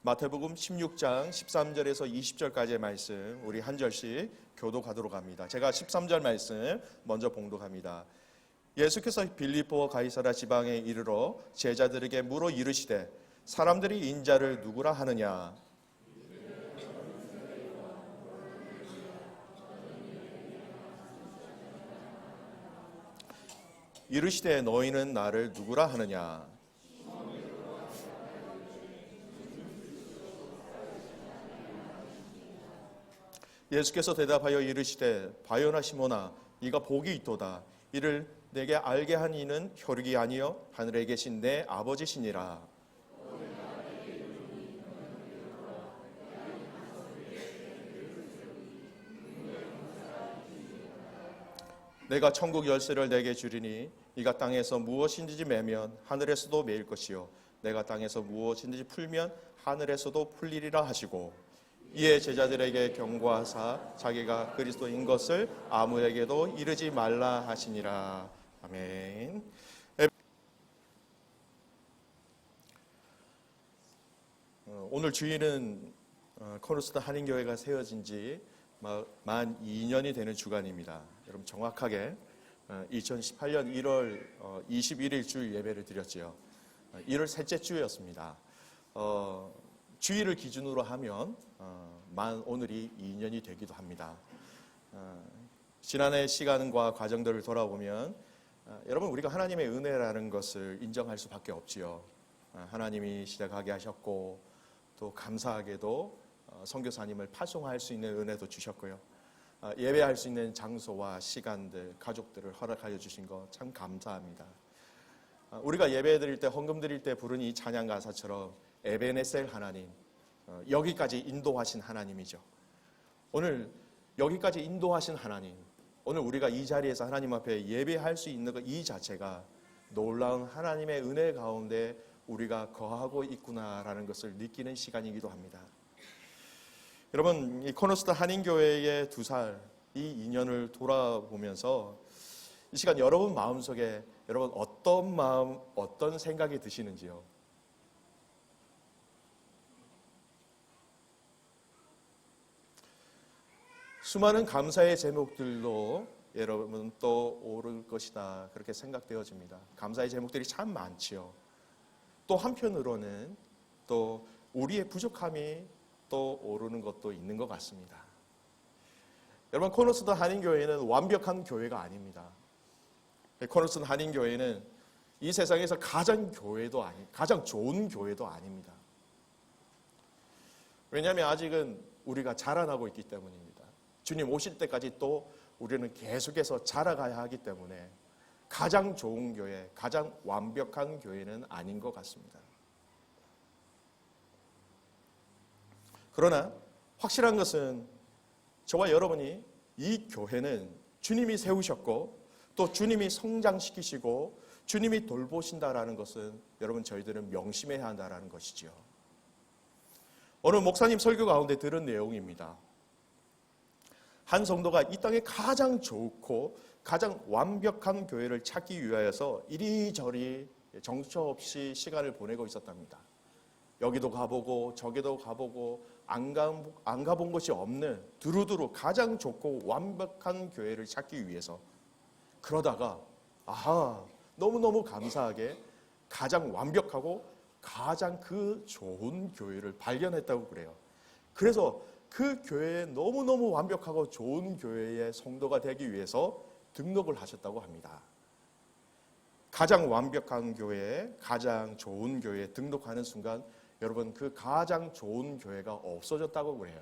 마태복음 16장 13절에서 20절까지의 말씀 우리 한 절씩 교독하도록 합니다. 제가 13절 말씀 먼저 봉독합니다. 예수께서 빌립보 가이사랴 지방에 이르러 제자들에게 물어 이르시되 사람들이 인자를 누구라 하느냐. 이르시되 너희는 나를 누구라 하느냐. 예수께서 대답하여 이르시되 바요나 시몬아 네가 복이 있도다. 이를 내게 알게 한 이는 혈육이 아니요 하늘에 계신 내 아버지시니라. 내가 천국 열쇠를 내게 주리니 네가 땅에서 무엇인지 매면 하늘에서도 매일 것이요 내가 땅에서 무엇인지 풀면 하늘에서도 풀리리라 하시고 이에 제자들에게 경고하사 자기가 그리스도인 것을 아무에게도 이르지 말라 하시니라. 아멘. 오늘 주일은 코너스타 한인교회가 세워진 지 만 2년이 되는 주간입니다. 여러분 정확하게 2018년 1월 21일 주일 예배를 드렸지요. 1월 셋째 주였습니다. 주일을 기준으로 하면 만 오늘이 2년이 되기도 합니다. 지난해 시간과 과정들을 돌아보면 여러분 우리가 하나님의 은혜라는 것을 인정할 수밖에 없지요. 하나님이 시작하게 하셨고 또 감사하게도 선교사님을 파송할 수 있는 은혜도 주셨고요. 예배할 수 있는 장소와 시간들, 가족들을 허락하여 주신 것 참 감사합니다. 우리가 예배 드릴 때, 헌금 드릴 때 부르는 이 찬양 가사처럼 에베네셀 하나님, 여기까지 인도하신 하나님이죠. 오늘 여기까지 인도하신 하나님, 오늘 우리가 이 자리에서 하나님 앞에 예배할 수 있는 것 이 자체가 놀라운 하나님의 은혜 가운데 우리가 거하고 있구나라는 것을 느끼는 시간이기도 합니다. 여러분, 이 코너스타 한인교회의 2살, 이 2년을 돌아보면서 이 시간 여러분 마음속에 여러분 어떤 마음, 어떤 생각이 드시는지요? 수많은 감사의 제목들로 여러분 또 오를 것이다 그렇게 생각되어집니다. 감사의 제목들이 참 많지요. 또 한편으로는 또 우리의 부족함이 또 오르는 것도 있는 것 같습니다. 여러분 코너스타 한인교회는 완벽한 교회가 아닙니다. 코너스타 한인교회는 이 세상에서 가장 좋은 교회도 아닙니다. 왜냐하면 아직은 우리가 자라나고 있기 때문입니다. 주님 오실 때까지 또 우리는 계속해서 자라가야 하기 때문에 가장 좋은 교회, 가장 완벽한 교회는 아닌 것 같습니다. 그러나 확실한 것은 저와 여러분이 이 교회는 주님이 세우셨고 또 주님이 성장시키시고 주님이 돌보신다라는 것은 여러분 저희들은 명심해야 한다라는 것이죠. 오늘 목사님 설교 가운데 들은 내용입니다. 한 성도가 이 땅에 가장 좋고 가장 완벽한 교회를 찾기 위하여서 이리저리 정처 없이 시간을 보내고 있었답니다. 여기도 가보고 저기도 가보고 안 가본 곳이 없는 두루두루 가장 좋고 완벽한 교회를 찾기 위해서 그러다가 너무너무 감사하게 가장 완벽하고 가장 그 좋은 교회를 발견했다고 그래요. 그래서 그 교회에 너무너무 완벽하고 좋은 교회의 성도가 되기 위해서 등록을 하셨다고 합니다. 가장 완벽한 교회에 가장 좋은 교회에 등록하는 순간 여러분 그 가장 좋은 교회가 없어졌다고 그래요.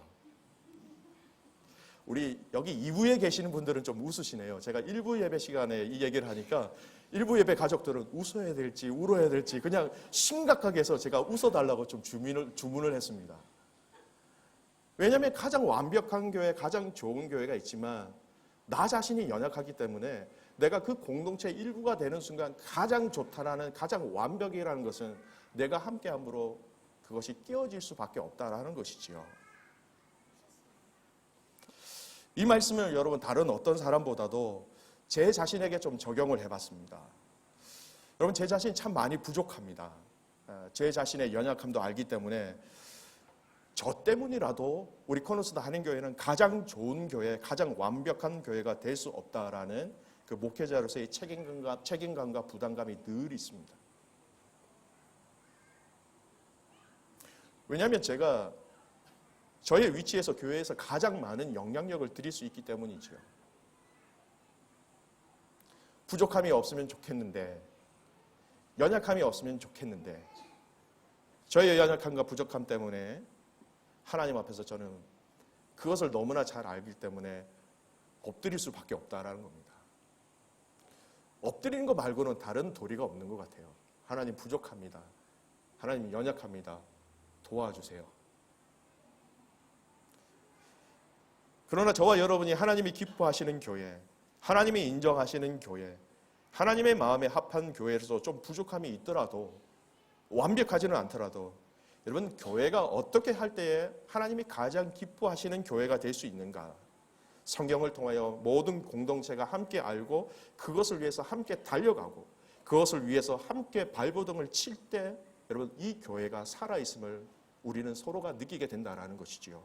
우리 여기 2부에 계시는 분들은 좀 웃으시네요. 제가 1부 예배 시간에 이 얘기를 하니까 1부 예배 가족들은 웃어야 될지 울어야 될지 그냥 심각하게 해서 제가 웃어달라고 좀 주문을 했습니다. 왜냐하면 가장 완벽한 교회, 가장 좋은 교회가 있지만 나 자신이 연약하기 때문에 내가 그 공동체 일부가 되는 순간 가장 좋다라는 가장 완벽이라는 것은 내가 함께함으로 그것이 깨어질 수밖에 없다라는 것이지요. 이 말씀을 여러분 다른 어떤 사람보다도 제 자신에게 좀 적용을 해봤습니다. 여러분 제 자신이 참 많이 부족합니다. 제 자신의 연약함도 알기 때문에 저 때문이라도 우리 코너스다 한인교회는 가장 좋은 교회, 가장 완벽한 교회가 될 수 없다라는 그 목회자로서의 책임감과 부담감이 늘 있습니다. 왜냐하면 제가 저의 위치에서 교회에서 가장 많은 영향력을 드릴 수 있기 때문이죠. 부족함이 없으면 좋겠는데, 연약함이 없으면 좋겠는데, 저의 연약함과 부족함 때문에 하나님 앞에서 저는 그것을 너무나 잘 알기 때문에 엎드릴 수밖에 없다라는 겁니다. 엎드리는 것 말고는 다른 도리가 없는 것 같아요. 하나님 부족합니다. 하나님 연약합니다. 도와주세요. 그러나 저와 여러분이 하나님이 기뻐하시는 교회, 하나님이 인정하시는 교회, 하나님의 마음에 합한 교회에서 좀 부족함이 있더라도, 완벽하지는 않더라도, 여러분 교회가 어떻게 할 때에 하나님이 가장 기뻐하시는 교회가 될 수 있는가? 성경을 통하여 모든 공동체가 함께 알고 그것을 위해서 함께 달려가고 그것을 위해서 함께 발버둥을 칠 때 여러분 이 교회가 살아있음을 우리는 서로가 느끼게 된다는 것이지요.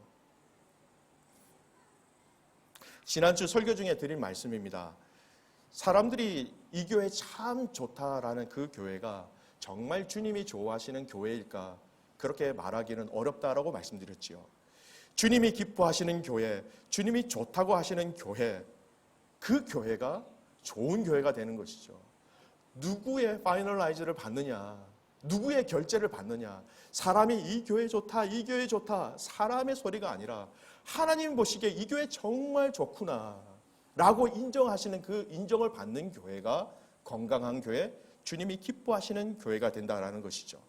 지난주 설교 중에 드린 말씀입니다. 사람들이 이 교회 참 좋다라는 그 교회가 정말 주님이 좋아하시는 교회일까? 그렇게 말하기는 어렵다라고 말씀드렸지요. 주님이 기뻐하시는 교회, 주님이 좋다고 하시는 교회, 그 교회가 좋은 교회가 되는 것이죠. 누구의 파이널라이즈를 받느냐, 누구의 결제를 받느냐, 사람이 이 교회 좋다, 이 교회 좋다, 사람의 소리가 아니라 하나님 보시기에 이 교회 정말 좋구나 라고 인정하시는 그 인정을 받는 교회가 건강한 교회, 주님이 기뻐하시는 교회가 된다는 것이죠.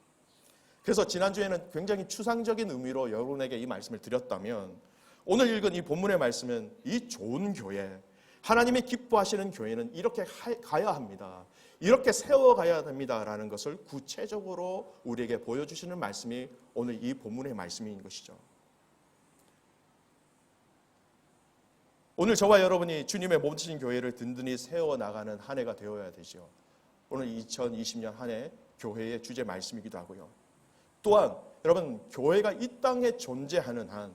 그래서 지난주에는 굉장히 추상적인 의미로 여러분에게 이 말씀을 드렸다면 오늘 읽은 이 본문의 말씀은 이 좋은 교회, 하나님이 기뻐하시는 교회는 이렇게 가야 합니다. 이렇게 세워가야 됩니다라는 것을 구체적으로 우리에게 보여주시는 말씀이 오늘 이 본문의 말씀인 것이죠. 오늘 저와 여러분이 주님의 몸치신 교회를 든든히 세워나가는 한 해가 되어야 되죠. 오늘 2020년 한 해 교회의 주제 말씀이기도 하고요. 또한 여러분 교회가 이 땅에 존재하는 한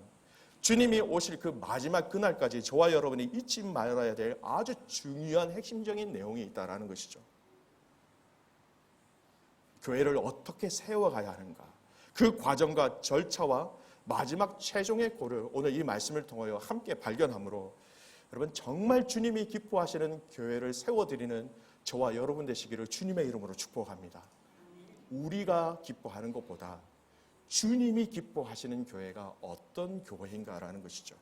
주님이 오실 그 마지막 그날까지 저와 여러분이 잊지 말아야 될 아주 중요한 핵심적인 내용이 있다는 것이죠. 교회를 어떻게 세워가야 하는가, 그 과정과 절차와 마지막 최종의 골을 오늘 이 말씀을 통하여 함께 발견함으로 여러분 정말 주님이 기뻐하시는 교회를 세워드리는 저와 여러분 되시기를 주님의 이름으로 축복합니다. 우리가 기뻐하는 것보다 주님이 기뻐하시는 교회가 어떤 교회인가라는 것이죠.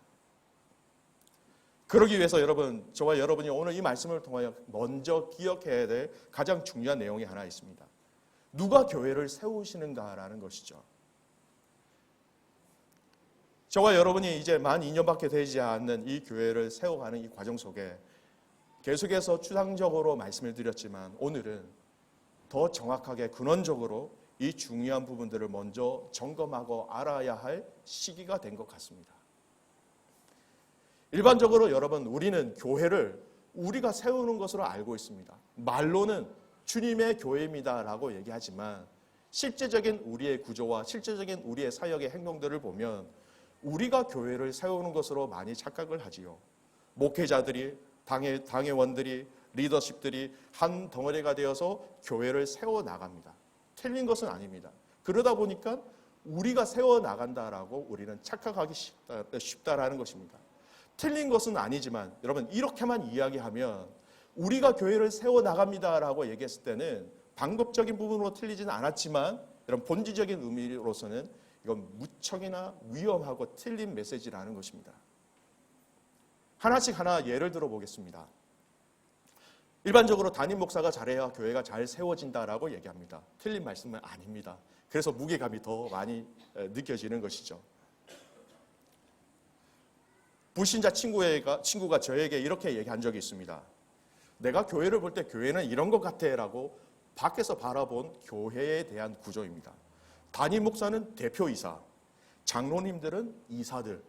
그러기 위해서 여러분, 저와 여러분이 오늘 이 말씀을 통하여 먼저 기억해야 될 가장 중요한 내용이 하나 있습니다. 누가 교회를 세우시는가라는 것이죠. 저와 여러분이 이제 만 2년밖에 되지 않는 이 교회를 세워가는 이 과정 속에 계속해서 추상적으로 말씀을 드렸지만 오늘은 더 정확하게 근원적으로 이 중요한 부분들을 먼저 점검하고 알아야 할 시기가 된 것 같습니다. 일반적으로 여러분 우리는 교회를 우리가 세우는 것으로 알고 있습니다. 말로는 주님의 교회입니다라고 얘기하지만 실제적인 우리의 구조와 실제적인 우리의 사역의 행동들을 보면 우리가 교회를 세우는 것으로 많이 착각을 하지요. 목회자들이, 당회원들이, 리더십들이 한 덩어리가 되어서 교회를 세워나갑니다. 틀린 것은 아닙니다. 그러다 보니까 우리가 세워나간다라고 우리는 착각하기 쉽다라는 것입니다. 틀린 것은 아니지만 여러분 이렇게만 이야기하면 우리가 교회를 세워나갑니다라고 얘기했을 때는 방법적인 부분으로 틀리지는 않았지만 여러분 본질적인 의미로서는 이건 무척이나 위험하고 틀린 메시지라는 것입니다. 하나씩 하나 예를 들어 보겠습니다. 일반적으로 담임 목사가 잘해야 교회가 잘 세워진다라고 얘기합니다. 틀린 말씀은 아닙니다. 그래서 무게감이 더 많이 느껴지는 것이죠. 불신자 친구가 저에게 이렇게 얘기한 적이 있습니다. 내가 교회를 볼 때 교회는 이런 것 같아 라고 밖에서 바라본 교회에 대한 구조입니다. 담임 목사는 대표이사, 장로님들은 이사들.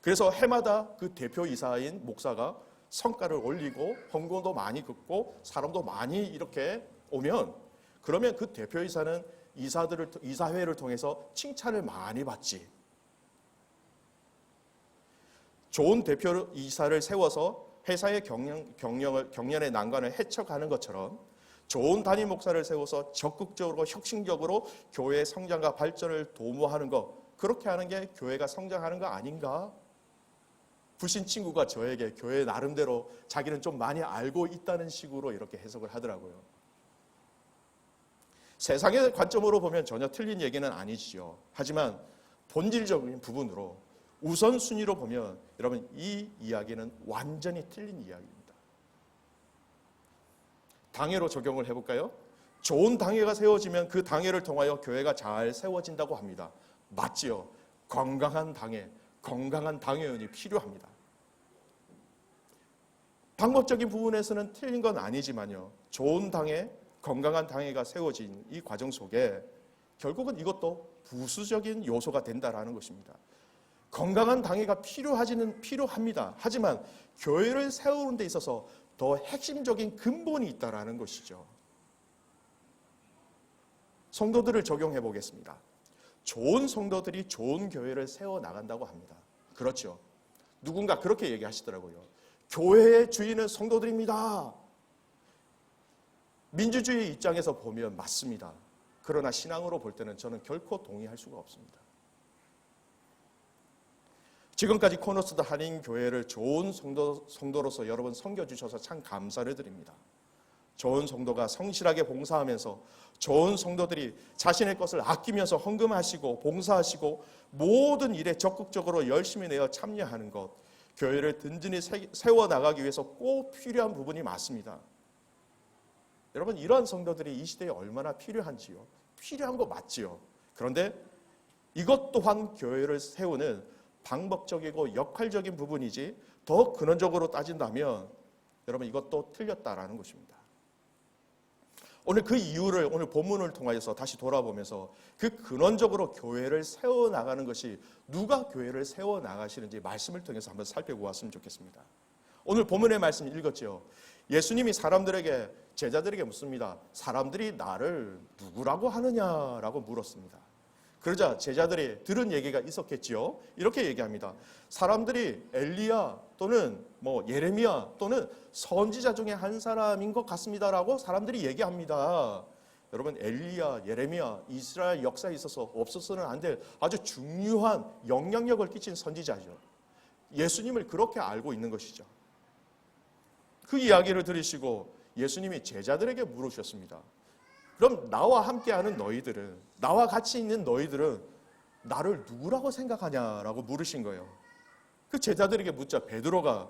그래서 해마다 그 대표이사인 목사가 성과를 올리고 헌금도 많이 긋고 사람도 많이 이렇게 오면 그러면 그 대표이사는 이사회를 통해서 칭찬을 많이 받지. 좋은 대표 이사를 세워서 회사의 경련의 난관을 헤쳐가는 것처럼 좋은 담임 목사를 세워서 적극적으로 혁신적으로 교회의 성장과 발전을 도모하는 것, 그렇게 하는 게 교회가 성장하는 거 아닌가? 부신 친구가 저에게 교회 나름대로 자기는 좀 많이 알고 있다는 식으로 이렇게 해석을 하더라고요. 세상의 관점으로 보면 전혀 틀린 얘기는 아니지요. 하지만 본질적인 부분으로 우선순위로 보면 여러분 이 이야기는 완전히 틀린 이야기입니다. 당회로 적용을 해볼까요? 좋은 당회가 세워지면 그 당회를 통하여 교회가 잘 세워진다고 합니다. 맞지요? 건강한 당회, 건강한 당회원이 필요합니다. 방법적인 부분에서는 틀린 건 아니지만요. 좋은 당회, 건강한 당회가 세워진 이 과정 속에 결국은 이것도 부수적인 요소가 된다라는 것입니다. 건강한 당회가 필요합니다. 하지만 교회를 세우는 데 있어서 더 핵심적인 근본이 있다라는 것이죠. 성도들을 적용해 보겠습니다. 좋은 성도들이 좋은 교회를 세워 나간다고 합니다. 그렇죠. 누군가 그렇게 얘기하시더라고요. 교회의 주인은 성도들입니다. 민주주의 입장에서 보면 맞습니다. 그러나 신앙으로 볼 때는 저는 결코 동의할 수가 없습니다. 지금까지 코너스드 한인교회를 좋은 성도로서 여러분 섬겨주셔서 참 감사를 드립니다. 좋은 성도가 성실하게 봉사하면서 좋은 성도들이 자신의 것을 아끼면서 헌금하시고 봉사하시고 모든 일에 적극적으로 열심히 내어 참여하는 것, 교회를 든든히 세워나가기 위해서 꼭 필요한 부분이 맞습니다. 여러분 이러한 성도들이 이 시대에 얼마나 필요한지요? 필요한 거 맞지요? 그런데 이것 또한 교회를 세우는 방법적이고 역할적인 부분이지 더 근원적으로 따진다면 여러분 이것도 틀렸다라는 것입니다. 오늘 그 이유를 오늘 본문을 통하여서 다시 돌아보면서 그 근원적으로 교회를 세워나가는 것이 누가 교회를 세워나가시는지 말씀을 통해서 한번 살펴보았으면 좋겠습니다. 오늘 본문의 말씀 읽었죠. 예수님이 제자들에게 묻습니다. 사람들이 나를 누구라고 하느냐라고 물었습니다. 그러자 제자들이 들은 얘기가 있었겠지요. 이렇게 얘기합니다. 사람들이 엘리야 또는 예레미야 또는 선지자 중에 한 사람인 것 같습니다라고 사람들이 얘기합니다. 여러분 엘리야, 예레미야 이스라엘 역사에 있어서 없어서는 안 될 아주 중요한 영향력을 끼친 선지자죠. 예수님을 그렇게 알고 있는 것이죠. 그 이야기를 들으시고 예수님이 제자들에게 물으셨습니다. 그럼 나와 함께하는 너희들은, 나와 같이 있는 너희들은 나를 누구라고 생각하냐라고 물으신 거예요. 그 제자들에게 묻자 베드로가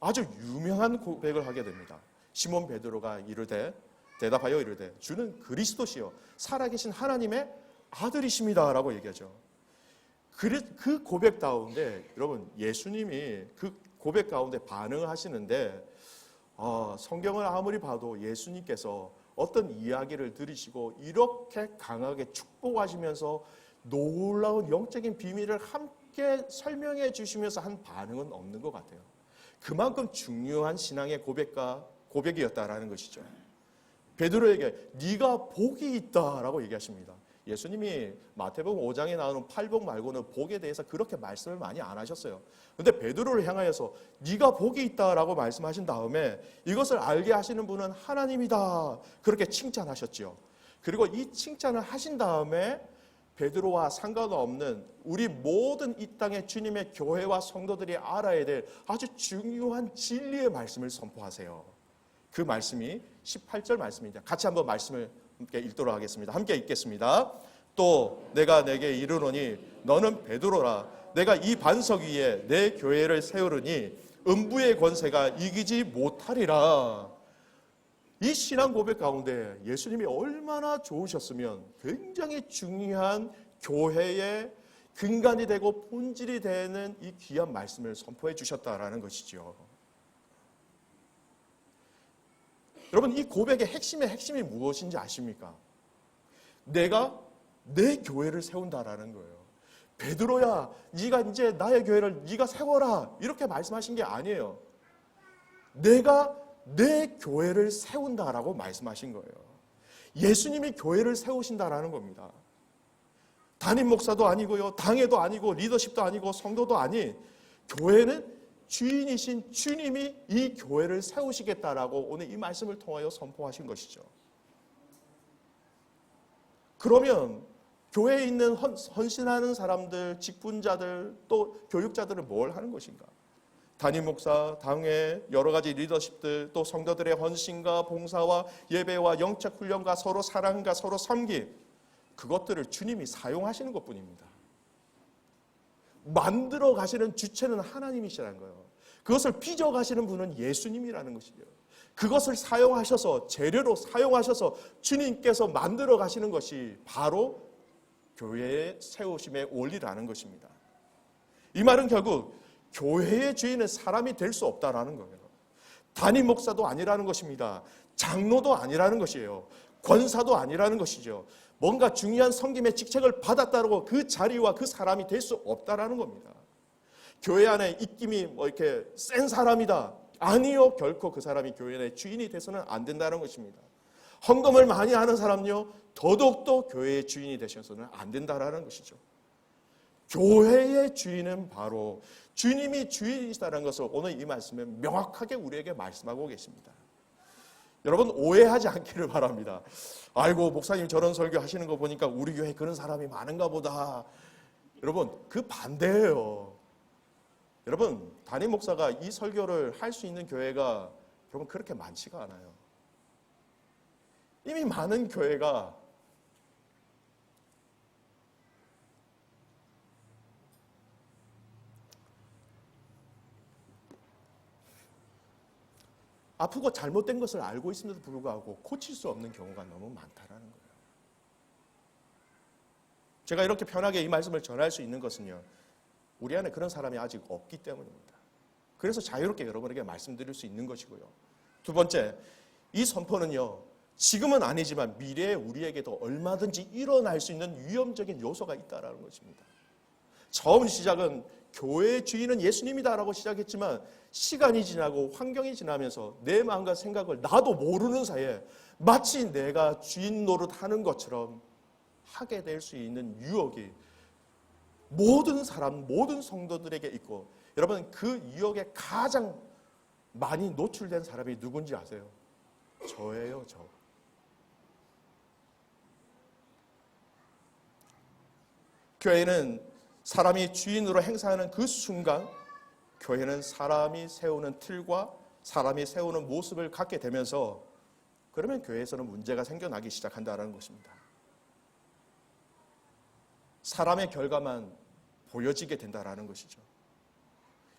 아주 유명한 고백을 하게 됩니다. 시몬 베드로가 대답하여 이르되 주는 그리스도시요 살아계신 하나님의 아들이십니다라고 얘기하죠. 그 고백 가운데 여러분 예수님이 그 고백 가운데 반응을 하시는데 성경을 아무리 봐도 예수님께서 어떤 이야기를 들으시고 이렇게 강하게 축복하시면서 놀라운 영적인 비밀을 함께 설명해 주시면서 한 반응은 없는 것 같아요. 그만큼 중요한 신앙의 고백이었다라는 것이죠. 베드로에게 네가 복이 있다라고 얘기하십니다. 예수님이 마태복음 5장에 나오는 팔복 말고는 복에 대해서 그렇게 말씀을 많이 안 하셨어요. 그런데 베드로를 향하여서 네가 복이 있다라고 말씀하신 다음에 이것을 알게 하시는 분은 하나님이다 그렇게 칭찬하셨죠. 그리고 이 칭찬을 하신 다음에 베드로와 상관없는 우리 모든 이 땅의 주님의 교회와 성도들이 알아야 될 아주 중요한 진리의 말씀을 선포하세요. 그 말씀이 18절 말씀입니다. 같이 한번 말씀을 함께 읽도록 하겠습니다. 함께 읽겠습니다. 또 내가 내게 이르노니 너는 베드로라. 내가 이 반석 위에 내 교회를 세우르니 음부의 권세가 이기지 못하리라. 이 신앙 고백 가운데 예수님이 얼마나 좋으셨으면 굉장히 중요한 교회의 근간이 되고 본질이 되는 이 귀한 말씀을 선포해 주셨다라는 것이죠. 여러분 이 고백의 핵심이 무엇인지 아십니까? 내가 내 교회를 세운다라는 거예요. 베드로야, 네가 이제 나의 교회를 네가 세워라 이렇게 말씀하신 게 아니에요. 내가 내 교회를 세운다라고 말씀하신 거예요. 예수님이 교회를 세우신다라는 겁니다. 담임 목사도 아니고요, 당회도 아니고 리더십도 아니고 성도도 아닌 교회는 주인이신 주님이 이 교회를 세우시겠다라고 오늘 이 말씀을 통하여 선포하신 것이죠. 그러면 교회에 있는 헌신하는 사람들, 직분자들, 또 교육자들은 뭘 하는 것인가? 담임 목사, 당회, 여러 가지 리더십들, 또 성도들의 헌신과 봉사와 예배와 영적 훈련과 서로 사랑과 서로 섬김, 그것들을 주님이 사용하시는 것뿐입니다. 만들어 가시는 주체는 하나님이시라는 거예요. 그것을 빚어 가시는 분은 예수님이라는 것이죠. 그것을 사용하셔서, 재료로 사용하셔서 주님께서 만들어 가시는 것이 바로 교회의 세우심의 원리라는 것입니다. 이 말은 결국 교회의 주인은 사람이 될 수 없다라는 거예요. 담임 목사도 아니라는 것입니다. 장로도 아니라는 것이에요. 권사도 아니라는 것이죠. 뭔가 중요한 섬김의 직책을 받았다고 그 자리와 그 사람이 될 수 없다라는 겁니다. 교회 안에 입김이 이렇게 센 사람이다. 아니요, 결코 그 사람이 교회 내 주인이 돼서는 안 된다는 것입니다. 헌금을 많이 하는 사람요, 더더욱도 교회의 주인이 되셔서는 안 된다라는 것이죠. 교회의 주인은 바로 주님이 주인이시다는 것을 오늘 이 말씀에 명확하게 우리에게 말씀하고 계십니다. 여러분 오해하지 않기를 바랍니다. 아이고 목사님 저런 설교 하시는 거 보니까 우리 교회 그런 사람이 많은가 보다. 여러분 그 반대예요. 여러분 담임 목사가 이 설교를 할 수 있는 교회가 여러분 그렇게 많지가 않아요. 이미 많은 교회가 아프고 잘못된 것을 알고 있음에도 불구하고 고칠 수 없는 경우가 너무 많다라는 거예요. 제가 이렇게 편하게 이 말씀을 전할 수 있는 것은요, 우리 안에 그런 사람이 아직 없기 때문입니다. 그래서 자유롭게 여러분에게 말씀드릴 수 있는 것이고요. 두 번째, 이 선포는요, 지금은 아니지만 미래에 우리에게도 얼마든지 일어날 수 있는 위험적인 요소가 있다는 것입니다. 처음 시작은 교회의 주인은 예수님이다라고 시작했지만 시간이 지나고 환경이 지나면서 내 마음과 생각을 나도 모르는 사이에 마치 내가 주인 노릇하는 것처럼 하게 될 수 있는 유혹이 모든 사람, 모든 성도들에게 있고, 여러분 그 유혹에 가장 많이 노출된 사람이 누군지 아세요? 저예요, 저. 교회는 사람이 주인으로 행사하는 그 순간 교회는 사람이 세우는 틀과 사람이 세우는 모습을 갖게 되면서 그러면 교회에서는 문제가 생겨나기 시작한다는 것입니다. 사람의 결과만 보여지게 된다는 것이죠.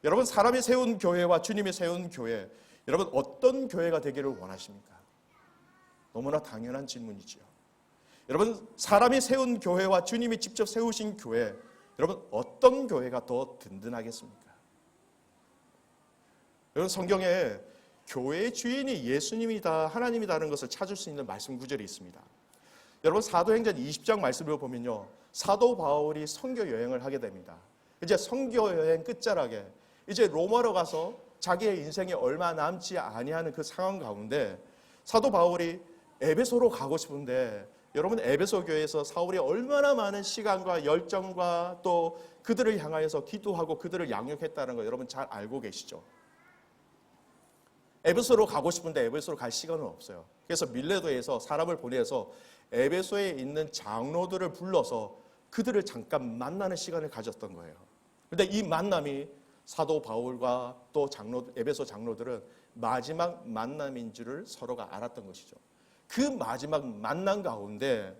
여러분 사람이 세운 교회와 주님이 세운 교회, 여러분 어떤 교회가 되기를 원하십니까? 너무나 당연한 질문이지요. 여러분 사람이 세운 교회와 주님이 직접 세우신 교회, 여러분 어떤 교회가 더 든든하겠습니까? 여러분 성경에 교회의 주인이 예수님이다, 하나님이다라는 것을 찾을 수 있는 말씀 구절이 있습니다. 여러분 사도행전 20장 말씀을 보면요, 사도 바울이 선교 여행을 하게 됩니다. 이제 선교 여행 끝자락에 이제 로마로 가서 자기의 인생이 얼마 남지 아니하는 그 상황 가운데 사도 바울이 에베소로 가고 싶은데, 여러분 에베소 교회에서 사울이 얼마나 많은 시간과 열정과 또 그들을 향하여서 기도하고 그들을 양육했다는 거 여러분 잘 알고 계시죠? 에베소로 가고 싶은데 에베소로 갈 시간은 없어요. 그래서 밀레도에서 사람을 보내서 에베소에 있는 장로들을 불러서 그들을 잠깐 만나는 시간을 가졌던 거예요. 그런데 이 만남이 사도 바울과 또 에베소 장로들은 마지막 만남인 줄을 서로가 알았던 것이죠. 그 마지막 만남 가운데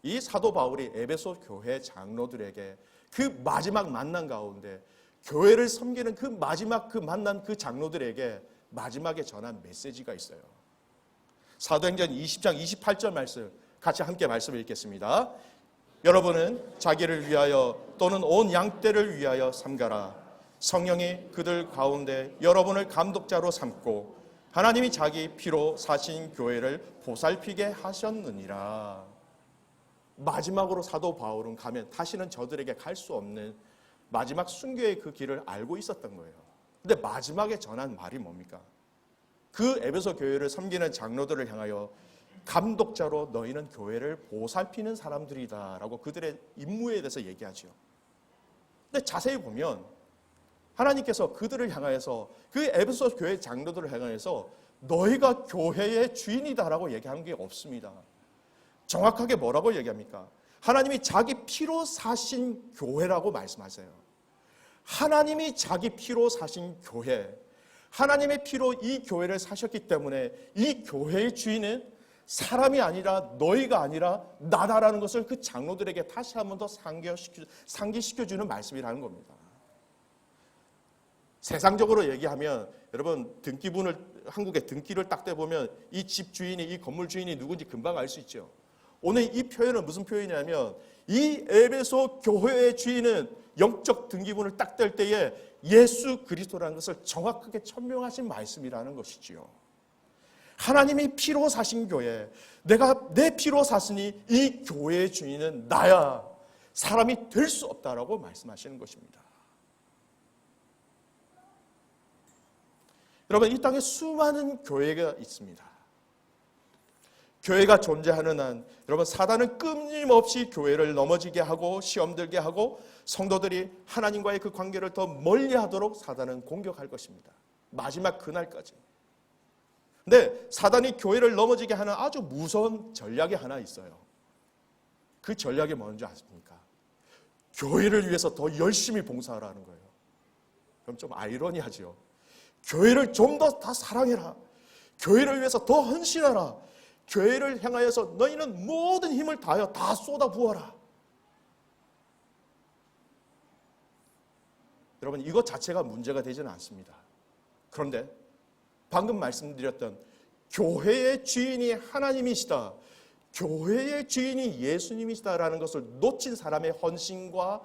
이 사도 바울이 에베소 교회 장로들에게 그 마지막 만남 가운데 교회를 섬기는 그 마지막 그 만난 그 장로들에게 마지막에 전한 메시지가 있어요. 사도행전 20장 28절 말씀 같이 함께 말씀을 읽겠습니다. 여러분은 자기를 위하여 또는 온 양떼를 위하여 삼가라. 성령이 그들 가운데 여러분을 감독자로 삼고 하나님이 자기 피로 사신 교회를 보살피게 하셨느니라. 마지막으로 사도 바울은 가면 다시는 저들에게 갈 수 없는 마지막 순교의 그 길을 알고 있었던 거예요. 근데 마지막에 전한 말이 뭡니까? 그 에베소 교회를 섬기는 장로들을 향하여 감독자로 너희는 교회를 보살피는 사람들이다라고 그들의 임무에 대해서 얘기하죠. 근데 자세히 보면 하나님께서 그들을 향하여서 그 에베소 교회 장로들을 향하여서 너희가 교회의 주인이다라고 얘기하는 게 없습니다. 정확하게 뭐라고 얘기합니까? 하나님이 자기 피로 사신 교회라고 말씀하세요. 하나님이 자기 피로 사신 교회, 하나님의 피로 이 교회를 사셨기 때문에 이 교회의 주인은 사람이 아니라 너희가 아니라 나다라는 것을 그 장로들에게 다시 한 번 더 상기시켜주는 말씀이라는 겁니다. 세상적으로 얘기하면 여러분 한국의 등기를 딱 떼보면 이 집 주인이 이 건물 주인이 누군지 금방 알 수 있죠. 오늘 이 표현은 무슨 표현이냐면 이 에베소 교회의 주인은 영적 등기부를 딱 뗄 때에 예수 그리스도라는 것을 정확하게 천명하신 말씀이라는 것이지요. 하나님이 피로 사신 교회, 내가 내 피로 샀으니 이 교회의 주인은 나야. 사람이 될 수 없다라고 말씀하시는 것입니다. 여러분, 이 땅에 수많은 교회가 있습니다. 교회가 존재하는 한 여러분 사단은 끊임없이 교회를 넘어지게 하고 시험 들게 하고 성도들이 하나님과의 그 관계를 더 멀리하도록 사단은 공격할 것입니다. 마지막 그날까지. 근데 사단이 교회를 넘어지게 하는 아주 무서운 전략이 하나 있어요. 그 전략이 뭔지 아십니까? 교회를 위해서 더 열심히 봉사하라는 거예요. 그럼 좀 아이러니하죠. 교회를 좀 더 사랑해라. 교회를 위해서 더 헌신하라. 교회를 향하여서 너희는 모든 힘을 다하여 다 쏟아부어라. 여러분, 이것 자체가 문제가 되지는 않습니다. 그런데 방금 말씀드렸던 교회의 주인이 하나님이시다, 교회의 주인이 예수님이시다라는 것을 놓친 사람의 헌신과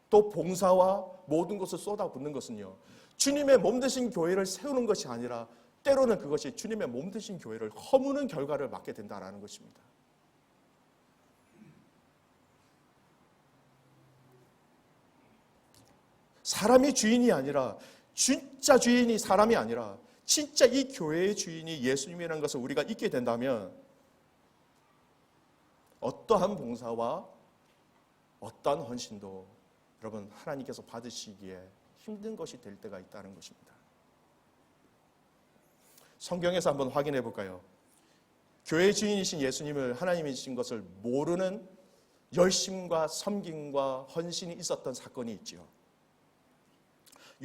또 봉사와 모든 것을 쏟아붓는 것은요, 주님의 몸 되신 교회를 세우는 것이 아니라 때로는 그것이 주님의 몸 되신 교회를 허무는 결과를 맞게 된다는 것입니다. 사람이 주인이 아니라, 진짜 주인이 사람이 아니라 진짜 이 교회의 주인이 예수님이라는 것을 우리가 잊게 된다면 어떠한 봉사와 어떠한 헌신도 여러분 하나님께서 받으시기에 힘든 것이 될 때가 있다는 것입니다. 성경에서 한번 확인해 볼까요? 교회의 주인이신 예수님을 하나님이신 것을 모르는 열심과 섬김과 헌신이 있었던 사건이 있지요.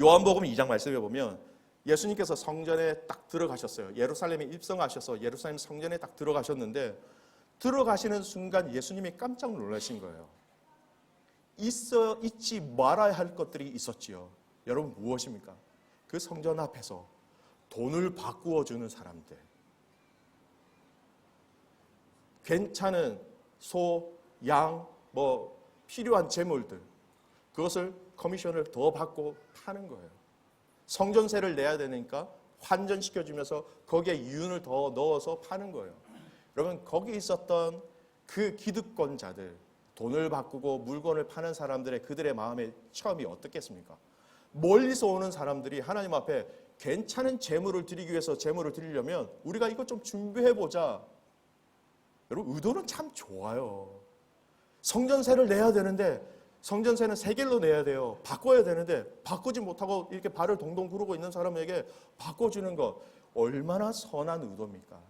요한복음 2장 말씀해 보면 예수님께서 성전에 딱 들어가셨어요. 예루살렘에 입성하셔서 예루살렘 성전에 딱 들어가셨는데 들어가시는 순간 예수님이 깜짝 놀라신 거예요. 잊지 말아야 할 것들이 있었지요. 여러분 무엇입니까? 그 성전 앞에서 돈을 바꾸어 주는 사람들, 괜찮은 소, 양, 필요한 재물들, 그것을 커미션을 더 받고 파는 거예요. 성전세를 내야 되니까 환전시켜주면서 거기에 이윤을 더 넣어서 파는 거예요. 여러분 거기 있었던 그 기득권자들, 돈을 바꾸고 물건을 파는 사람들의 그들의 마음의 처음이 어떻겠습니까? 멀리서 오는 사람들이 하나님 앞에 괜찮은 재물을 드리기 위해서 재물을 드리려면 우리가 이것 좀 준비해보자. 여러분 의도는 참 좋아요. 성전세를 내야 되는데 성전세는 세겔로 내야 돼요. 바꿔야 되는데 바꾸지 못하고 이렇게 발을 동동 구르고 있는 사람에게 바꿔주는 것 얼마나 선한 의도입니까?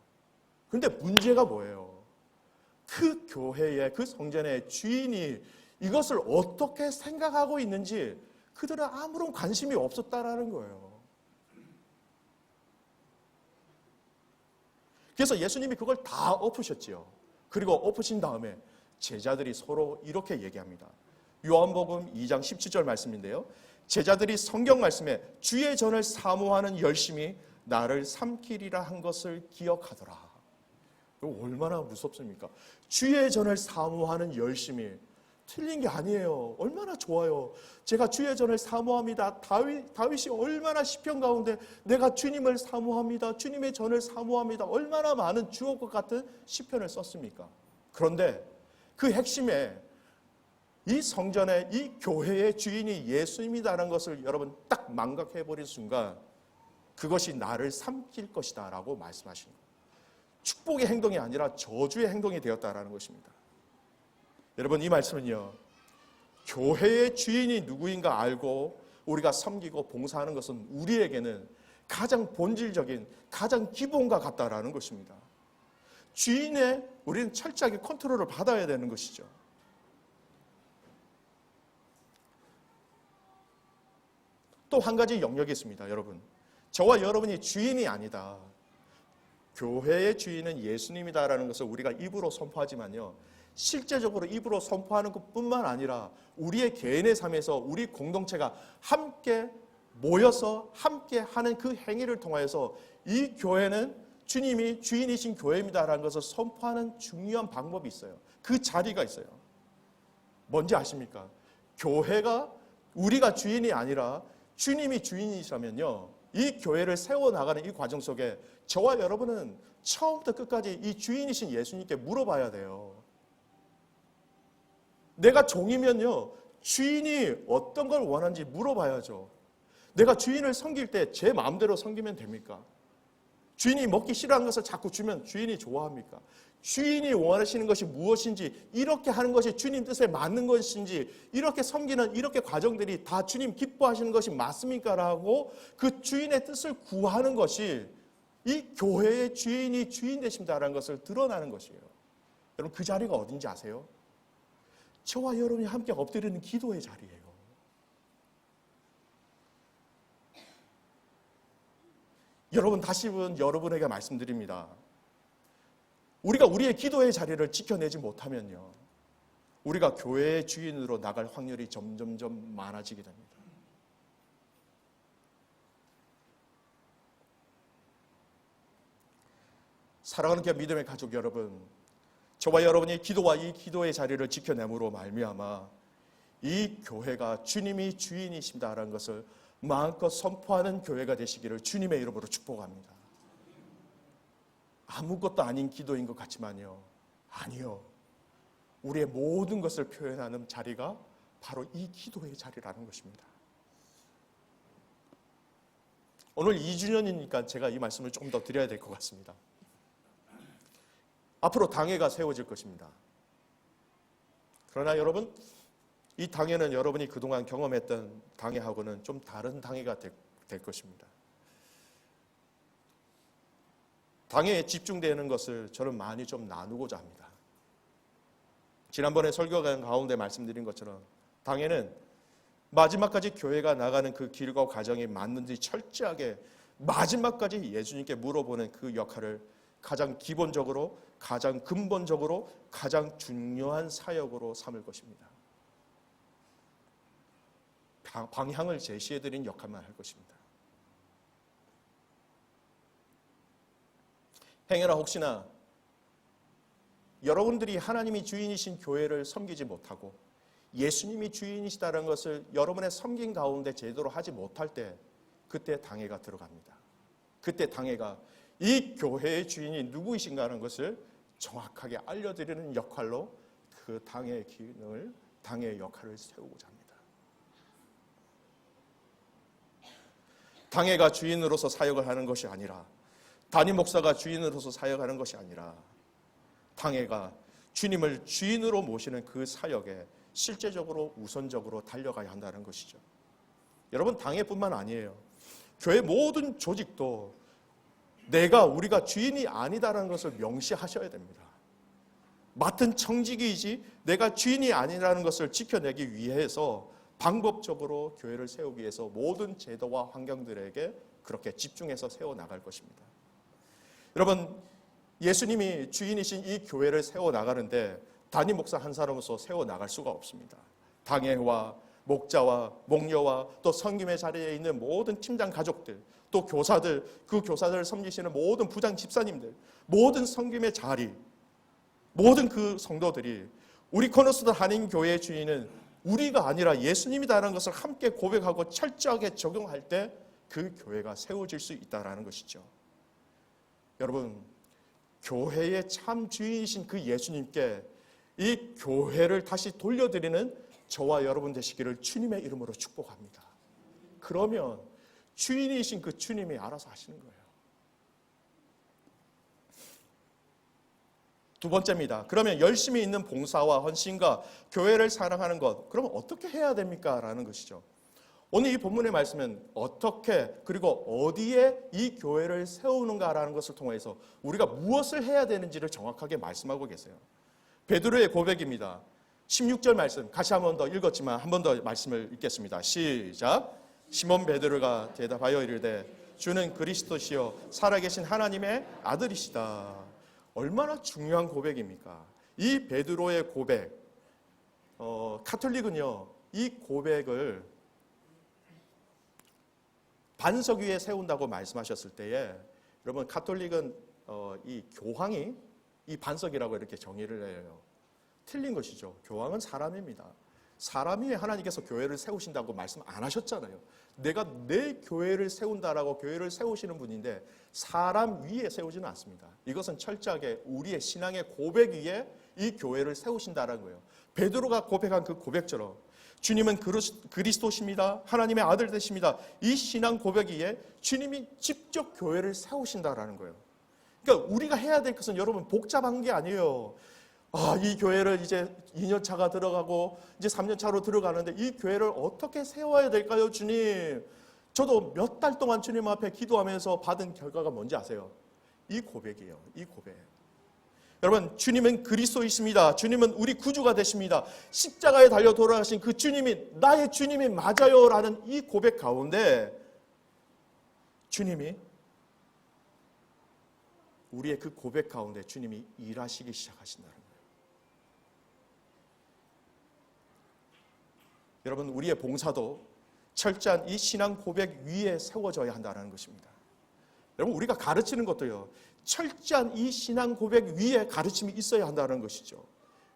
그런데 문제가 뭐예요? 그 교회의 그 성전의 주인이 이것을 어떻게 생각하고 있는지 그들은 아무런 관심이 없었다라는 거예요. 그래서 예수님이 그걸 다 엎으셨지요. 그리고 엎으신 다음에 제자들이 서로 이렇게 얘기합니다. 요한복음 2장 17절 말씀인데요. 제자들이 성경 말씀에 주의 전을 사모하는 열심이 나를 삼키리라 한 것을 기억하더라. 얼마나 무섭습니까? 주의 전을 사모하는 열심이 틀린 게 아니에요. 얼마나 좋아요. 제가 주의 전을 사모합니다. 다윗이 얼마나 시편 가운데 내가 주님을 사모합니다. 주님의 전을 사모합니다. 얼마나 많은 주옥과 같은 시편을 썼습니까? 그런데 그 핵심에 이 성전의 이 교회의 주인이 예수님이라는 것을 여러분 딱 망각해버린 순간 그것이 나를 삼킬 것이다 라고 말씀하신 거예요. 축복의 행동이 아니라 저주의 행동이 되었다라는 것입니다. 여러분, 이 말씀은요, 교회의 주인이 누구인가 알고 우리가 섬기고 봉사하는 것은 우리에게는 가장 본질적인, 가장 기본과 같다라는 것입니다. 주인의 우리는 철저하게 컨트롤을 받아야 되는 것이죠. 또 한 가지 영역이 있습니다. 여러분, 저와 여러분이 주인이 아니다, 교회의 주인은 예수님이다라는 것을 우리가 입으로 선포하지만요, 실제적으로 입으로 선포하는 것뿐만 아니라 우리의 개인의 삶에서 우리 공동체가 함께 모여서 함께 하는 그 행위를 통하여서 이 교회는 주님이 주인이신 교회입니다라는 것을 선포하는 중요한 방법이 있어요. 그 자리가 있어요. 뭔지 아십니까? 교회가 우리가 주인이 아니라 주님이 주인이시라면요, 이 교회를 세워나가는 이 과정 속에 저와 여러분은 처음부터 끝까지 이 주인이신 예수님께 물어봐야 돼요. 내가 종이면요, 주인이 어떤 걸 원하는지 물어봐야죠. 내가 주인을 섬길 때 제 마음대로 섬기면 됩니까? 주인이 먹기 싫어하는 것을 자꾸 주면 주인이 좋아합니까? 주인이 원하시는 것이 무엇인지, 이렇게 하는 것이 주님 뜻에 맞는 것인지, 이렇게 섬기는 이렇게 과정들이 다 주님 기뻐하시는 것이 맞습니까? 라고 그 주인의 뜻을 구하는 것이 이 교회의 주인이 주인 되십니다라는 것을 드러나는 것이에요. 여러분, 그 자리가 어딘지 아세요? 저와 여러분이 함께 엎드리는 기도의 자리예요. 여러분, 다시 한번 여러분에게 말씀드립니다. 우리가 우리의 기도의 자리를 지켜내지 못하면요, 우리가 교회의 주인으로 나갈 확률이 점점점 많아지게 됩니다. 사랑하는 교회 믿음의 가족 여러분, 저와 여러분이 기도와 이 기도의 자리를 지켜내므로 말미암아 이 교회가 주님이 주인이십니다라는 것을 마음껏 선포하는 교회가 되시기를 주님의 이름으로 축복합니다. 아무것도 아닌 기도인 것 같지만요, 아니요, 우리의 모든 것을 표현하는 자리가 바로 이 기도의 자리라는 것입니다. 오늘 2주년이니까 제가 이 말씀을 좀 더 드려야 될 것 같습니다. 앞으로 당회가 세워질 것입니다. 그러나 여러분, 이 당회는 여러분이 그동안 경험했던 당회하고는 좀 다른 당회가 될 것입니다. 당회에 집중되는 것을 저는 많이 좀 나누고자 합니다. 지난번에 설교가 가운데 말씀드린 것처럼 당회는 마지막까지 교회가 나가는 그 길과 과정이 맞는지 철저하게 마지막까지 예수님께 물어보는 그 역할을 가장 기본적으로, 가장 근본적으로, 가장 중요한 사역으로 삼을 것입니다. 방향을 제시해드린 역할만 할 것입니다. 행여나 혹시나 여러분들이 하나님이 주인이신 교회를 섬기지 못하고 예수님이 주인이시다는 것을 여러분의 섬긴 가운데 제대로 하지 못할 때, 그때 당회가 들어갑니다. 그때 당회가 이 교회의 주인이 누구이신가 하는 것을 정확하게 알려드리는 역할로 그 당회의 기능을, 당회의 역할을 세우고자 합니다. 당회가 주인으로서 사역을 하는 것이 아니라, 담임 목사가 주인으로서 사역하는 것이 아니라, 당회가 주님을 주인으로 모시는 그 사역에 실제적으로 우선적으로 달려가야 한다는 것이죠. 여러분, 당회뿐만 아니에요. 교회 모든 조직도 우리가 주인이 아니다라는 것을 명시하셔야 됩니다. 맡은 청직이지 내가 주인이 아니라는 것을 지켜내기 위해서 방법적으로 교회를 세우기 위해서 모든 제도와 환경들에게 그렇게 집중해서 세워나갈 것입니다. 여러분, 예수님이 주인이신 이 교회를 세워나가는데 담임 목사 한 사람으로서 세워나갈 수가 없습니다. 당회와 목자와 목녀와 또 섬김의 자리에 있는 모든 팀장 가족들, 또 교사들, 그 교사들을 섬기시는 모든 부장 집사님들, 모든 섬김의 자리, 모든 그 성도들이 우리 코너스도 한인교회의 주인은 우리가 아니라 예수님이다라는 것을 함께 고백하고 철저하게 적용할 때 그 교회가 세워질 수 있다는 것이죠. 여러분, 교회의 참 주인이신 그 예수님께 이 교회를 다시 돌려드리는 저와 여러분 되시기를 주님의 이름으로 축복합니다. 그러면 주인이신 그 주님이 알아서 하시는 거예요. 두 번째입니다. 그러면 열심히 있는 봉사와 헌신과 교회를 사랑하는 것, 그러면 어떻게 해야 됩니까? 라는 것이죠. 오늘 이 본문의 말씀은 어떻게 그리고 어디에 이 교회를 세우는가라는 것을 통해서 우리가 무엇을 해야 되는지를 정확하게 말씀하고 계세요. 베드로의 고백입니다. 16절 말씀 같이 한 번 더 읽었지만 한 번 더 말씀을 읽겠습니다. 시작. 시몬 베드로가 대답하여 이르되 주는 그리스도시요 살아계신 하나님의 아들이시다. 얼마나 중요한 고백입니까? 이 베드로의 고백, 카톨릭은요 이 고백을 반석 위에 세운다고 말씀하셨을 때에 여러분 카톨릭은 이 교황이 이 반석이라고 이렇게 정의를 해요. 틀린 것이죠. 교황은 사람입니다. 사람이 하나님께서 교회를 세우신다고 말씀 안 하셨잖아요. 내가 내 교회를 세운다라고 교회를 세우시는 분인데 사람 위에 세우지는 않습니다. 이것은 철저하게 우리의 신앙의 고백 위에 이 교회를 세우신다라는 거예요. 베드로가 고백한 그 고백처럼 주님은 그리스도십니다. 하나님의 아들 되십니다. 이 신앙 고백 위에 주님이 직접 교회를 세우신다라는 거예요. 그러니까 우리가 해야 될 것은 여러분 복잡한 게 아니에요. 이 교회를 이제 2년 차가 들어가고 이제 3년 차로 들어가는데 이 교회를 어떻게 세워야 될까요, 주님? 저도 몇 달 동안 주님 앞에 기도하면서 받은 결과가 뭔지 아세요? 이 고백이에요. 이 고백. 여러분, 주님은 그리스도이십니다. 주님은 우리 구주가 되십니다. 십자가에 달려 돌아가신 그 주님이 나의 주님이 맞아요 라는 이 고백 가운데 주님이 우리의 그 고백 가운데 주님이 일하시기 시작하신다는 거예요. 여러분, 우리의 봉사도 철저한 이 신앙 고백 위에 세워져야 한다는 것입니다. 여러분, 우리가 가르치는 것도요, 철저한 이 신앙 고백 위에 가르침이 있어야 한다는 것이죠.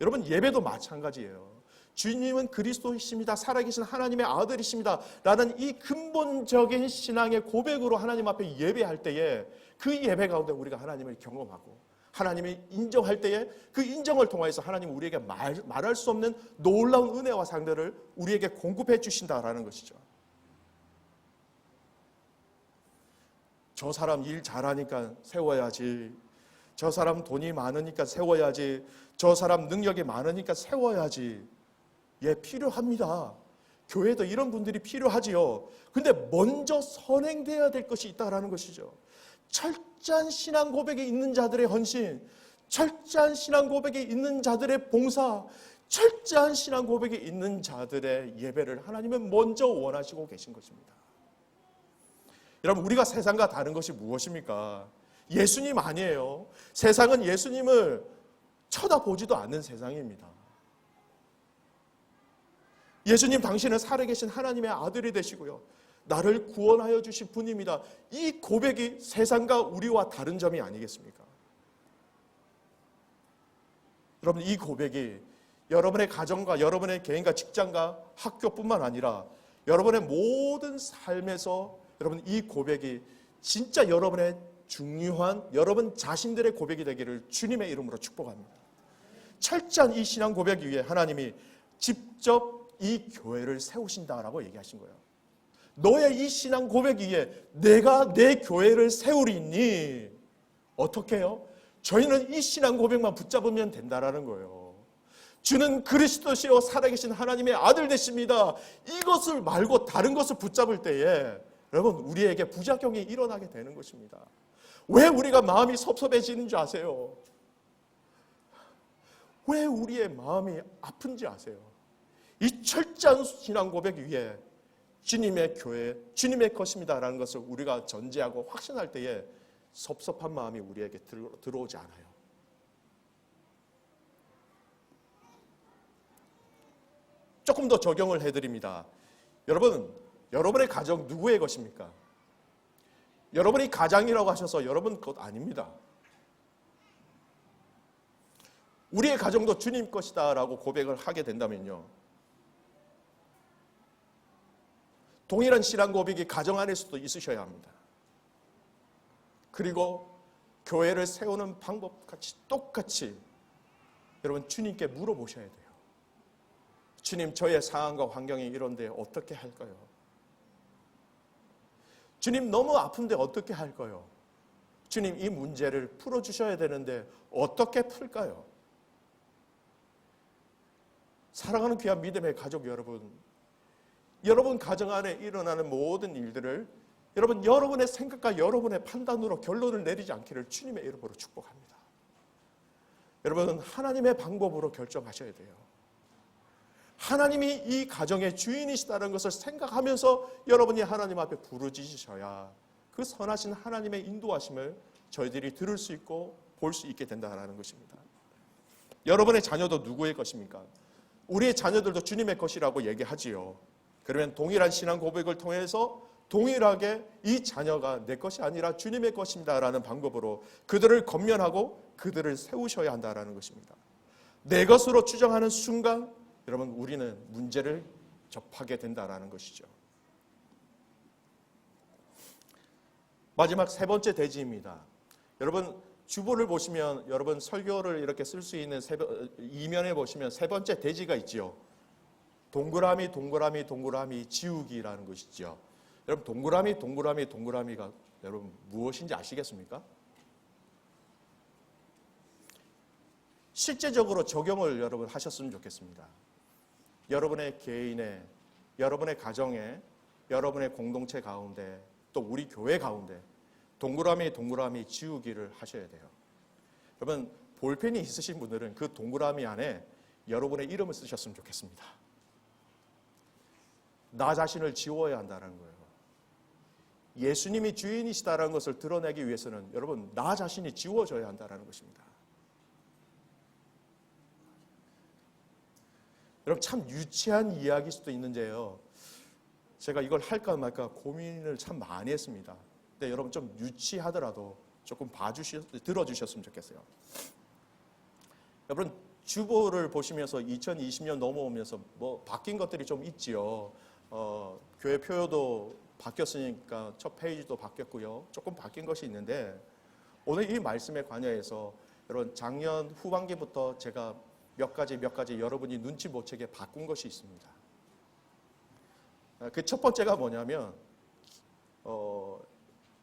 여러분, 예배도 마찬가지예요. 주님은 그리스도이십니다. 살아계신 하나님의 아들이십니다. 라는 이 근본적인 신앙의 고백으로 하나님 앞에 예배할 때에 그 예배 가운데 우리가 하나님을 경험하고 하나님을 인정할 때에 그 인정을 통해서 하나님 우리에게 말할 수 없는 놀라운 은혜와 상대를 우리에게 공급해 주신다라는 것이죠. 저 사람 일 잘하니까 세워야지. 저 사람 돈이 많으니까 세워야지. 저 사람 능력이 많으니까 세워야지. 예, 필요합니다. 교회도 이런 분들이 필요하지요. 근데 먼저 선행되어야 될 것이 있다라는 것이죠. 철저한 신앙 고백이 있는 자들의 헌신, 철저한 신앙 고백이 있는 자들의 봉사, 철저한 신앙 고백이 있는 자들의 예배를 하나님은 먼저 원하시고 계신 것입니다. 여러분, 우리가 세상과 다른 것이 무엇입니까? 예수님 아니에요. 세상은 예수님을 쳐다보지도 않는 세상입니다. 예수님 당신은 살아계신 하나님의 아들이 되시고요. 나를 구원하여 주신 분입니다. 이 고백이 세상과 우리와 다른 점이 아니겠습니까? 여러분, 이 고백이 여러분의 가정과 여러분의 개인과 직장과 학교뿐만 아니라 여러분의 모든 삶에서 여러분 이 고백이 진짜 여러분의 중요한 여러분 자신들의 고백이 되기를 주님의 이름으로 축복합니다. 철저한 이 신앙 고백 위에 하나님이 직접 이 교회를 세우신다라고 얘기하신 거예요. 너의 이 신앙 고백 위에 내가 내 교회를 세우리니 어떻게 해요? 저희는 이 신앙 고백만 붙잡으면 된다라는 거예요. 주는 그리스도시요 살아계신 하나님의 아들 되십니다. 이것을 말고 다른 것을 붙잡을 때에 여러분 우리에게 부작용이 일어나게 되는 것입니다. 왜 우리가 마음이 섭섭해지는 줄 아세요? 왜 우리의 마음이 아픈지 아세요? 이 철저한 신앙 고백 위에 주님의 교회, 주님의 것입니다라는 것을 우리가 전제하고 확신할 때에 섭섭한 마음이 우리에게 들어오지 않아요. 조금 더 적용을 해드립니다. 여러분, 여러분의 가정 누구의 것입니까? 여러분이 가장이라고 하셔서 여러분 것 아닙니다. 우리의 가정도 주님 것이다라고 고백을 하게 된다면요. 동일한 신앙 고백이 가정 안에서도 있으셔야 합니다. 그리고 교회를 세우는 방법같이 똑같이 여러분 주님께 물어보셔야 돼요. 주님, 저의 상황과 환경이 이런데 어떻게 할까요? 주님, 너무 아픈데 어떻게 할까요? 주님, 이 문제를 풀어주셔야 되는데 어떻게 풀까요? 사랑하는 귀한 믿음의 가족 여러분, 여러분 가정 안에 일어나는 모든 일들을 여러분의 생각과 여러분의 판단으로 결론을 내리지 않기를 주님의 이름으로 축복합니다. 여러분, 하나님의 방법으로 결정하셔야 돼요. 하나님이 이 가정의 주인이시다는 것을 생각하면서 여러분이 하나님 앞에 부르짖으셔야 그 선하신 하나님의 인도하심을 저희들이 들을 수 있고 볼 수 있게 된다는 것입니다. 여러분의 자녀도 누구의 것입니까? 우리의 자녀들도 주님의 것이라고 얘기하지요. 그러면 동일한 신앙 고백을 통해서 동일하게 이 자녀가 내 것이 아니라 주님의 것입니다라는 방법으로 그들을 건면하고 그들을 세우셔야 한다는 것입니다. 내 것으로 추정하는 순간 여러분, 우리는 문제를 접하게 된다는 것이죠. 마지막 세 번째 대지입니다. 여러분, 주보를 보시면 여러분 설교를 이렇게 쓸 수 있는 이면에 보시면 세 번째 대지가 있지요. 동그라미 동그라미 동그라미 지우기라는 것이죠. 여러분, 동그라미 동그라미 동그라미가 여러분 무엇인지 아시겠습니까? 실제적으로 적용을 여러분 하셨으면 좋겠습니다. 여러분의 개인의, 여러분의 가정에, 여러분의 공동체 가운데, 또 우리 교회 가운데 동그라미 동그라미 지우기를 하셔야 돼요. 여러분, 볼펜이 있으신 분들은 그 동그라미 안에 여러분의 이름을 쓰셨으면 좋겠습니다. 나 자신을 지워야 한다는 거예요. 예수님이 주인이시다는 것을 드러내기 위해서는 여러분, 나 자신이 지워져야 한다는 것입니다. 여러분, 참 유치한 이야기일 수도 있는데요, 제가 이걸 할까 말까 고민을 참 많이 했습니다. 근데 여러분, 좀 유치하더라도 조금 들어주셨으면 좋겠어요. 여러분, 주보를 보시면서 2020년 넘어오면서 뭐 바뀐 것들이 좀 있지요. 교회 표요도 바뀌었으니까 첫 페이지도 바뀌었고요. 조금 바뀐 것이 있는데, 오늘 이 말씀에 관여해서 여러분, 작년 후반기부터 제가 몇 가지 여러분이 눈치 못 채게 바꾼 것이 있습니다. 그 첫 번째가 뭐냐면,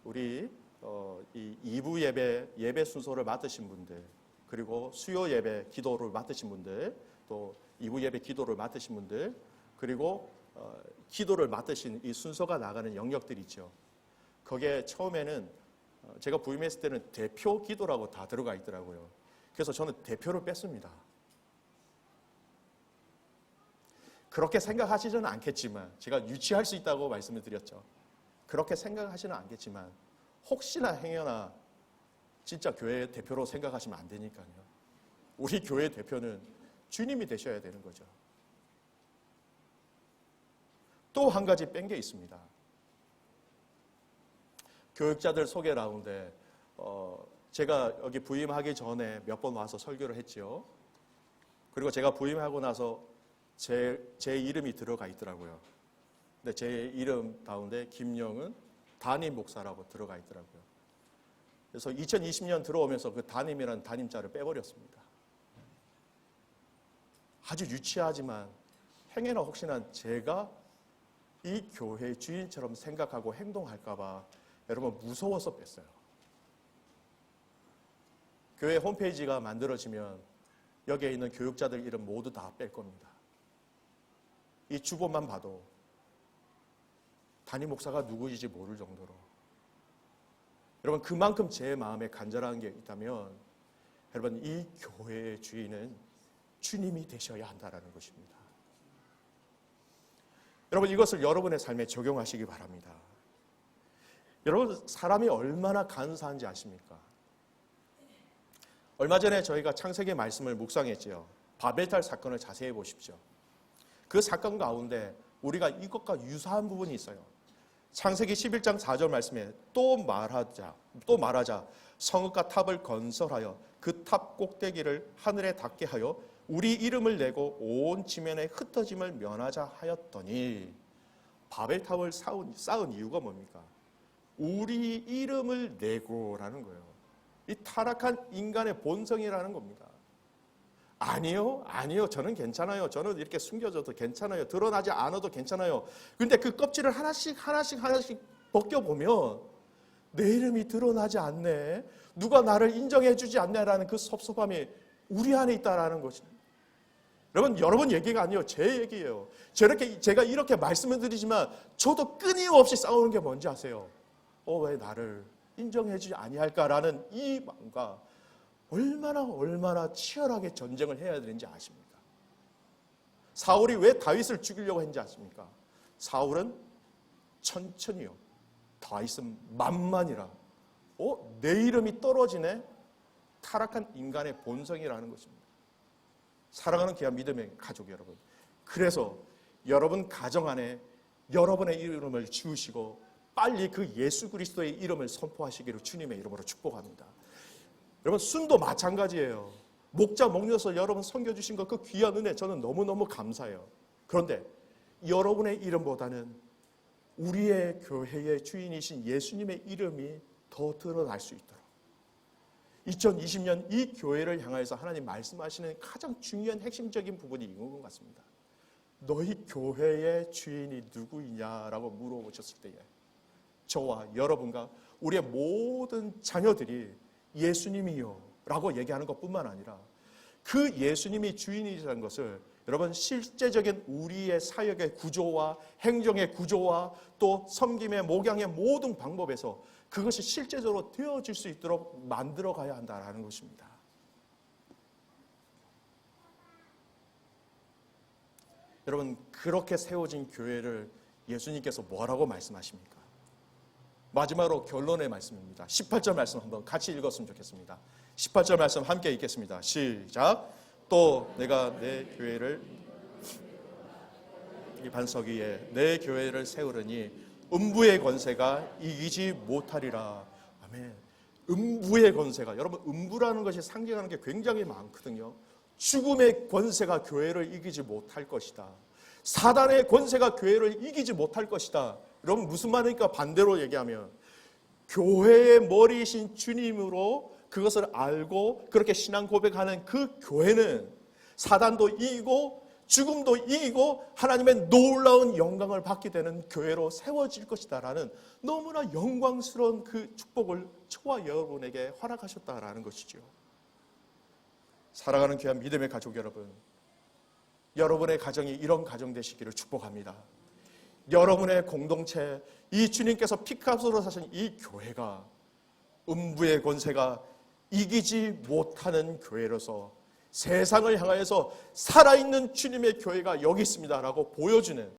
우리 이 2부 예배 순서를 맡으신 분들, 그리고 수요 예배 기도를 맡으신 분들, 또 2부 예배 기도를 맡으신 분들, 그리고 기도를 맡으신 이 순서가 나가는 영역들이 있죠. 거기에 처음에는 제가 부임했을 때는 대표 기도라고 다 들어가 있더라고요. 그래서 저는 대표를 뺐습니다. 그렇게 생각하시지는 않겠지만, 제가 유치할 수 있다고 말씀을 드렸죠. 그렇게 생각하시는 않겠지만 혹시나 행여나 진짜 교회 대표로 생각하시면 안 되니까요. 우리 교회 대표는 주님이 되셔야 되는 거죠. 또 한 가지 뺀 게 있습니다. 교육자들 소개 라운드에 제가 여기 부임하기 전에 몇 번 와서 설교를 했지요. 그리고 제가 부임하고 나서 제 이름이 들어가 있더라고요. 근데 제 이름 가운데 김영은 담임 목사라고 들어가 있더라고요. 그래서 2020년 들어오면서 그 담임이라는 담임자를 빼버렸습니다. 아주 유치하지만 행여나 혹시나 제가 이 교회의 주인처럼 생각하고 행동할까 봐 여러분 무서워서 뺐어요. 교회 홈페이지가 만들어지면 여기에 있는 교육자들 이름 모두 다 뺄 겁니다. 이 주보만 봐도 담임 목사가 누구인지 모를 정도로, 여러분, 그만큼 제 마음에 간절한 게 있다면 여러분, 이 교회의 주인은 주님이 되셔야 한다는 것입니다. 여러분, 이것을 여러분의 삶에 적용하시기 바랍니다. 여러분, 사람이 얼마나 간사한지 아십니까? 얼마 전에 저희가 창세기 말씀을 묵상했지요. 바벨탑 사건을 자세히 보십시오. 그 사건 가운데 우리가 이것과 유사한 부분이 있어요. 창세기 11장 4절 말씀에 또 말하자 성읍과 탑을 건설하여 그 탑 꼭대기를 하늘에 닿게 하여 우리 이름을 내고 온 지면에 흩어짐을 면하자 하였더니, 바벨탑을 쌓은 이유가 뭡니까? 우리 이름을 내고라는 거예요. 이 타락한 인간의 본성이라는 겁니다. 아니요, 저는 괜찮아요. 저는 이렇게 숨겨져도 괜찮아요. 드러나지 않아도 괜찮아요. 그런데 그 껍질을 하나씩 벗겨보면 내 이름이 드러나지 않네, 누가 나를 인정해 주지 않네라는 그 섭섭함이 우리 안에 있다라는 것입니다. 여러분 얘기가 아니에요. 제 얘기예요. 제가 이렇게 말씀을 드리지만 저도 끊임없이 싸우는 게 뭔지 아세요? 왜 나를 인정해 주지 아니할까라는 이 마음과 얼마나 치열하게 전쟁을 해야 되는지 아십니까? 사울이 왜 다윗을 죽이려고 했는지 아십니까? 사울은 천천히요, 다윗은 만만이라 내 이름이 떨어지네, 타락한 인간의 본성이라는 것입니다. 사랑하는 귀한 믿음의 가족 여러분, 그래서 여러분 가정 안에 여러분의 이름을 지으시고 빨리 그 예수 그리스도의 이름을 선포하시기를 주님의 이름으로 축복합니다. 여러분, 순도 마찬가지예요. 목자 목녀서 여러분 섬겨주신 것, 그 귀한 은혜 저는 너무너무 감사해요. 그런데 여러분의 이름보다는 우리의 교회의 주인이신 예수님의 이름이 더 드러날 수 있도록 2020년 이 교회를 향해서 하나님 말씀하시는 가장 중요한 핵심적인 부분이 이건 것 같습니다. 너희 교회의 주인이 누구이냐라고 물어보셨을 때에 저와 여러분과 우리의 모든 자녀들이 예수님이요 라고 얘기하는 것뿐만 아니라 그 예수님이 주인이라는 것을 여러분 실제적인 우리의 사역의 구조와 행정의 구조와 또 섬김의 목양의 모든 방법에서 그것이 실제적으로 되어질 수 있도록 만들어 가야 한다는 것입니다. 여러분, 그렇게 세워진 교회를 예수님께서 뭐라고 말씀하십니까? 마지막으로 결론의 말씀입니다. 18절 말씀 한번 같이 읽었으면 좋겠습니다. 18절 말씀 함께 읽겠습니다. 시작. 또 내가 내 교회를 이 반석 위에 내 교회를 세우려니 음부의 권세가 이기지 못하리라. 아멘. 음부의 권세가, 여러분 음부라는 것이 상징하는 게 굉장히 많거든요. 죽음의 권세가 교회를 이기지 못할 것이다. 사단의 권세가 교회를 이기지 못할 것이다. 여러분 무슨 말입니까? 반대로 얘기하면 교회의 머리이신 주님으로 그것을 알고 그렇게 신앙 고백하는 그 교회는 사단도 이기고 죽음도 이기고 하나님의 놀라운 영광을 받게 되는 교회로 세워질 것이다라는 너무나 영광스러운 그 축복을 저와 여러분에게 허락하셨다라는 것이죠. 사랑하는 귀한 믿음의 가족 여러분, 여러분의 가정이 이런 가정 되시기를 축복합니다. 여러분의 공동체, 이 주님께서 피값으로 사신 이 교회가 음부의 권세가 이기지 못하는 교회로서 세상을 향하여서 살아있는 주님의 교회가 여기 있습니다라고 보여주는